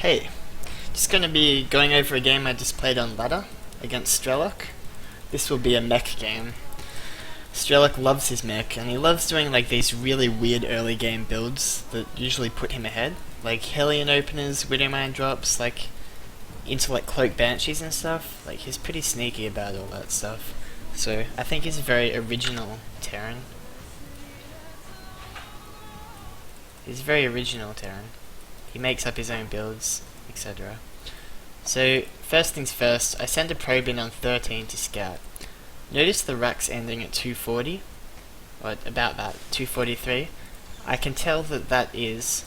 Hey, just going to be going over a game I just played on ladder against Strelok. This will be a mech game. Strelok loves his mech, and he loves doing like these really weird early game builds that usually put him ahead. Like Hellion openers, Widowmine drops, like into like Cloak Banshees and stuff. Like he's pretty sneaky about all that stuff. So I think he's a very original Terran. He's very original Terran. He makes up his own builds, etc. So, first things first, I send a probe in on 13 to scout. Notice the racks ending at 240, or about that, 243. I can tell that that is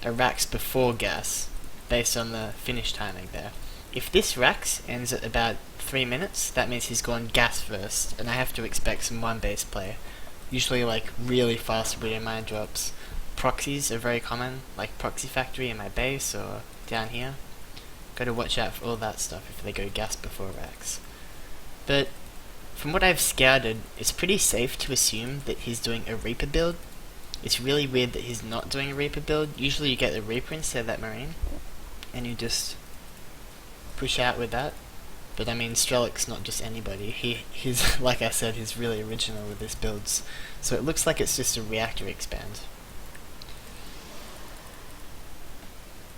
a racks before gas, based on the finish timing there. If this racks ends at about 3 minutes, that means he's gone gas first, and I have to expect some one base play. Usually like really fast Widowmine drops. Proxies are very common, like Proxy Factory in my base or down here. Gotta watch out for all that stuff if they go gas before racks. But from what I've scouted, it's pretty safe to assume that he's doing a Reaper build. It's really weird that he's not doing a Reaper build. Usually you get the Reaper instead of that Marine, and you just push out with that. But I mean, Strelok's not just anybody. He's like I said, he's really original with his builds. So it looks like it's just a reactor expand.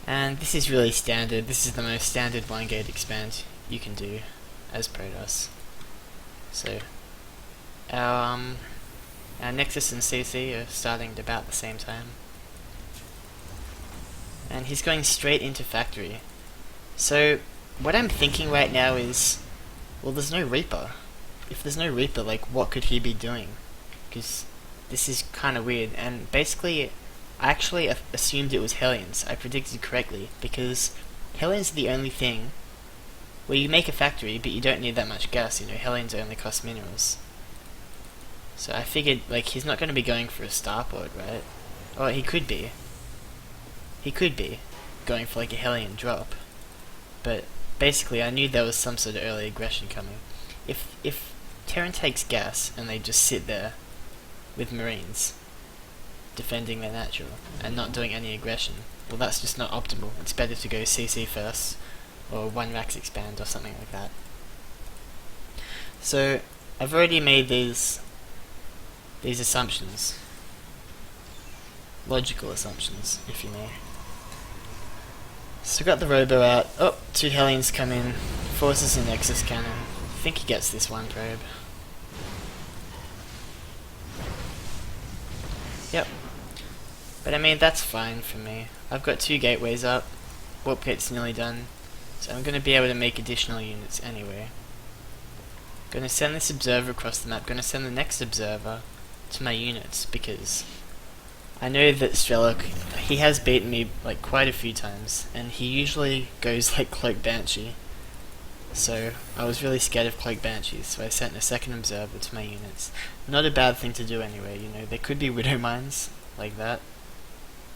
And this is really standard. This is the most standard 1-gate expand you can do as Protoss. So our Nexus and CC are starting at about the same time. And he's going straight into factory. So what I'm thinking right now is, well, there's no Reaper. If there's no Reaper, like, what could he be doing? Because this is kind of weird. And basically, I actually assumed it was Hellions. I predicted correctly, because Hellions are the only thing where you make a factory, but you don't need that much gas. You know, Hellions only cost minerals. So I figured, like, he's not going to be going for a starport, right? Or he could be. He could be going for like a Hellion drop. But basically, I knew there was some sort of early aggression coming. If Terran takes gas and they just sit there with Marines defending their natural and not doing any aggression, well, that's just not optimal. It's better to go CC first, or 1 racks expand or something like that. So I've already made these assumptions, logical assumptions, if you may. So got the robo out. Oh, 2 Hellions come in. Forces a Nexus cannon. I think he gets this one probe. Yep. But I mean, that's fine for me. I've got 2 gateways up. Warp gate's nearly done. So I'm going to be able to make additional units anyway. Going to send this observer across the map. Going to send the next observer to my units, because I know that Strelok, he has beaten me like quite a few times, and he usually goes like Cloak Banshee. So I was really scared of Cloak Banshees, so I sent a second observer to my units. Not a bad thing to do anyway, you know, there could be Widow Mines like that.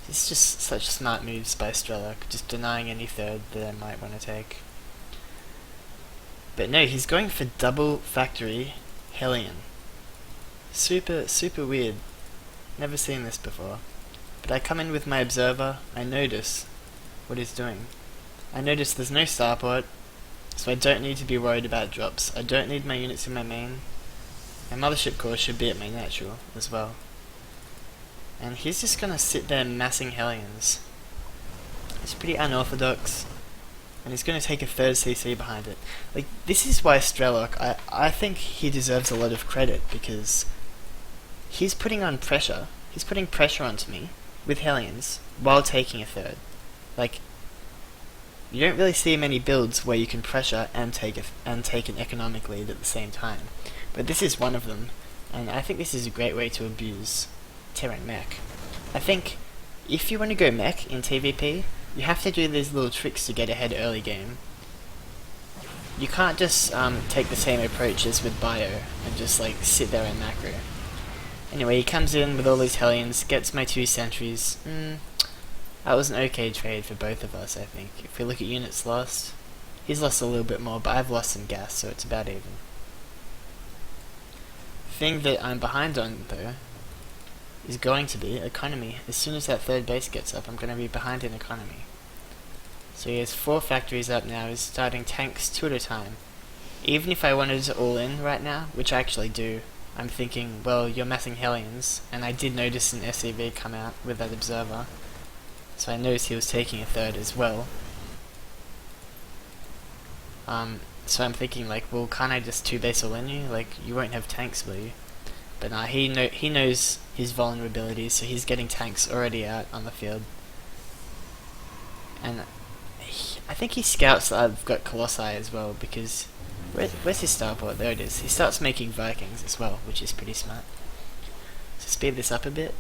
It's just such smart moves by Strelok, just denying any third that I might want to take. But no, he's going for double factory Hellion. Super weird. Never seen this before. But I come in with my observer, I notice what he's doing. I notice there's no starport, so I don't need to be worried about drops. I don't need my units in my main. My mothership core should be at my natural as well. And he's just gonna sit there massing Hellions. It's pretty unorthodox. And he's gonna take a 3rd CC behind it. Like, this is why Strelok, I think he deserves a lot of credit, because he's putting on pressure. He's putting pressure onto me with Hellions while taking a 3rd. Like, you don't really see many builds where you can pressure and take an economic lead at the same time. But this is one of them, and I think this is a great way to abuse Terran mech. I think if you want to go mech in TVP, you have to do these little tricks to get ahead early game. You can't just take the same approach as with Bio and just like sit there in macro. Anyway, he comes in with all these Hellions, gets my 2 sentries. That was an okay trade for both of us, I think. If we look at units lost, he's lost a little bit more, but I've lost some gas, so it's about even. Thing that I'm behind on, though, is going to be economy. As soon as that 3rd base gets up, I'm going to be behind in economy. So he has 4 factories up now. He's starting tanks 2 at a time. Even if I wanted to all in right now, which I actually do, I'm thinking, well, you're massing Hellions, and I did notice an SCV come out with that observer, so I noticed he was taking a 3rd as well. So I'm thinking, like, well, can't I just 2-base all in you? Like, you won't have tanks, will you? But nah, he knows his vulnerabilities, so he's getting tanks already out on the field. And I think he scouts that I've got Colossi as well, because where's his starport? There it is. He starts making Vikings as well, which is pretty smart. So speed this up a bit.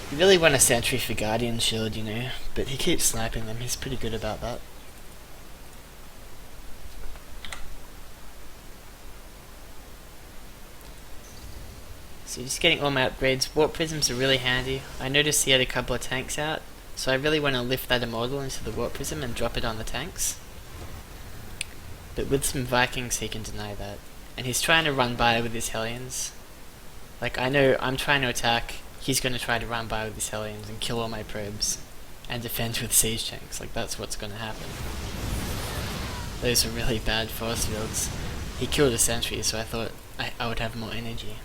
You really want a sentry for Guardian Shield, you know, but he keeps sniping them. He's pretty good about that. So just getting all my upgrades. Warp Prisms are really handy. I noticed he had a couple of tanks out, so I really want to lift that Immortal into the Warp Prism and drop it on the tanks. But with some Vikings he can deny that. And he's trying to run by with his Hellions. Like, I know I'm trying to attack, he's going to try to run by with his Hellions and kill all my probes. And defend with siege tanks. Like, that's what's going to happen. Those are really bad force fields. He killed a sentry, so I thought I would have more energy.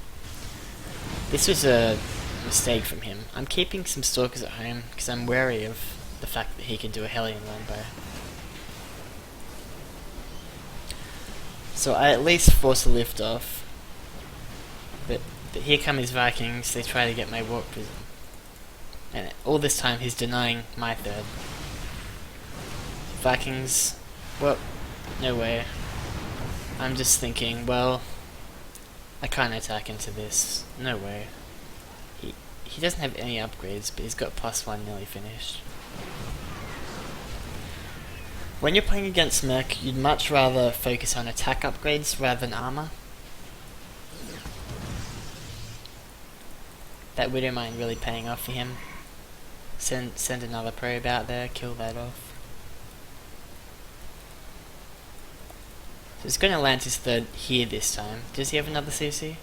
This was a mistake from him. I'm keeping some Stalkers at home because I'm wary of the fact that he can do a Hellion run by. So I at least force a lift off. But here come his Vikings, they try to get my Warp Prism. And all this time he's denying my 3rd. Vikings, well, no way. I'm just thinking, well, I can't attack into this. No way. He doesn't have any upgrades, but he's got +1 nearly finished. When you're playing against MECH, you'd much rather focus on attack upgrades rather than armor. That Widow Mine really paying off for him. Send another probe out there, kill that off. So he's going to land his 3rd here this time. Does he have another CC?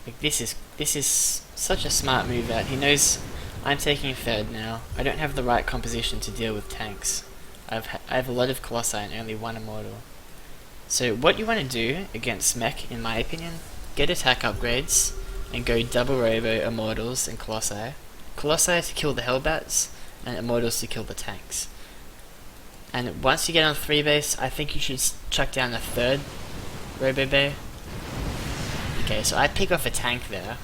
Like, this is such a smart move out. He knows I'm taking a 3rd now. I don't have the right composition to deal with tanks. I have a lot of Colossi and only 1 Immortal. So what you want to do against MECH, in my opinion, get attack upgrades and go double Robo Immortals and Colossi. Colossi to kill the Hellbats and Immortals to kill the tanks. And once you get on 3-base, I think you should chuck down a 3rd Robo Bay. Okay, so I pick off a tank there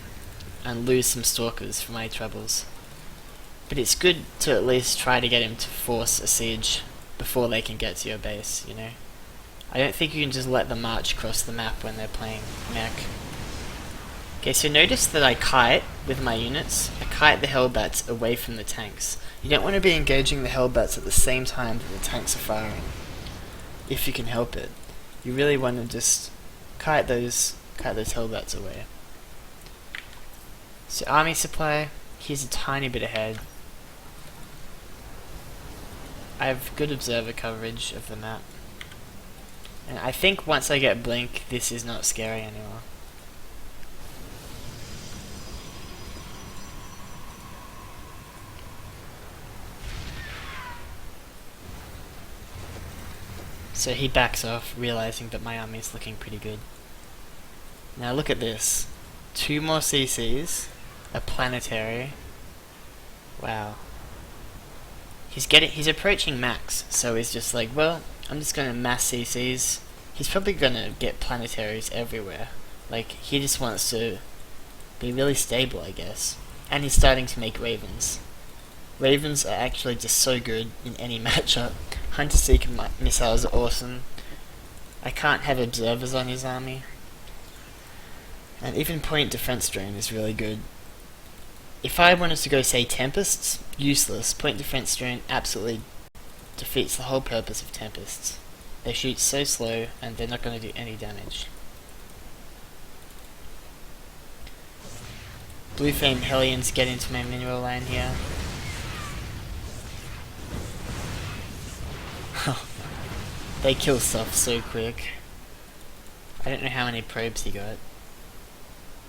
and lose some Stalkers for my troubles. But it's good to at least try to get him to force a siege before they can get to your base, you know? I don't think you can just let them march across the map when they're playing MECH. Okay, so notice that I kite with my units. I kite the Hellbats away from the tanks. You don't want to be engaging the Hellbats at the same time that the tanks are firing. If you can help it. You really want to just kite those Hellbats away. So army supply, he's a tiny bit ahead. I have good observer coverage of the map. And I think once I get blink, this is not scary anymore. So he backs off, realizing that my army is looking pretty good. Now look at this. 2 more CCs, a planetary. Wow. He's approaching max, so he's just like, well, I'm just gonna mass CCs. He's probably gonna get planetaries everywhere. Like, he just wants to be really stable, I guess. And he's starting to make Ravens. Ravens are actually just so good in any matchup. Hunter Seeker missiles are awesome. I can't have observers on his army. And even point defense drone is really good. If I wanted to go say Tempests, useless. Point defense drone absolutely defeats the whole purpose of Tempests. They shoot so slow and they're not going to do any damage. Blue Flame Hellions get into my mineral line here. They kill stuff so quick. I don't know how many probes he got.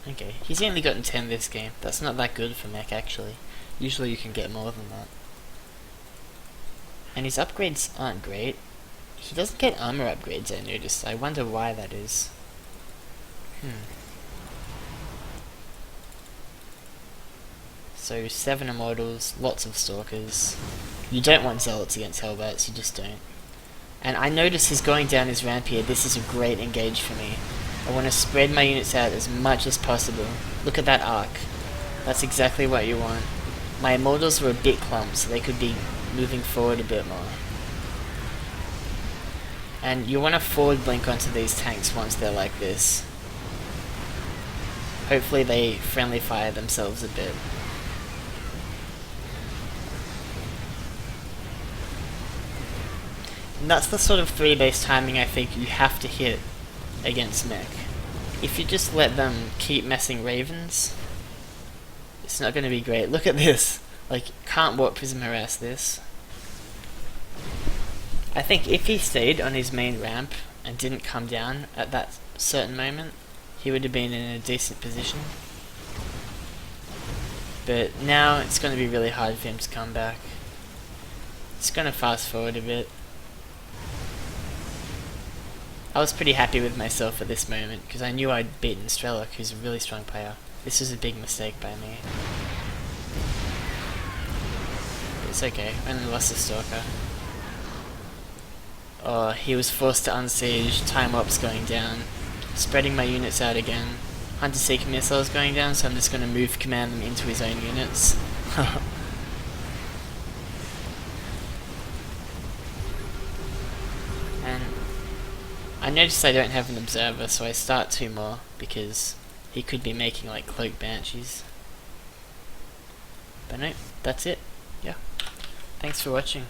Okay, he's only gotten 10 this game. That's not that good for mech actually. Usually you can get more than that. And his upgrades aren't great. He doesn't get armor upgrades, I noticed. I wonder why that is. So 7 immortals, lots of stalkers. You don't want zealots against Hellbats, you just don't. And I notice he's going down his ramp here. This is a great engage for me. I want to spread my units out as much as possible. Look at that arc. That's exactly what you want. My immortals were a bit clumped, so they could be moving forward a bit more. And you want to forward blink onto these tanks once they're like this. Hopefully they friendly fire themselves a bit. And that's the sort of 3-base timing I think you have to hit against mech. If you just let them keep messing ravens, it's not going to be great. Look at this. Like, can't warp prism harass this. I think if he stayed on his main ramp and didn't come down at that certain moment, he would have been in a decent position. But now it's going to be really hard for him to come back. It's going to fast forward a bit. I was pretty happy with myself at this moment because I knew I'd beaten Strelok, who's a really strong player. This was a big mistake by me. But it's okay, I only lost a stalker. Oh, he was forced to unsiege, time ops going down, spreading my units out again. Hunter Seeker missiles going down, so I'm just going to move command them into his own units. And I noticed I don't have an observer, so I start 2 more because he could be making like cloak banshees. But no, that's it. Yeah. Thanks for watching.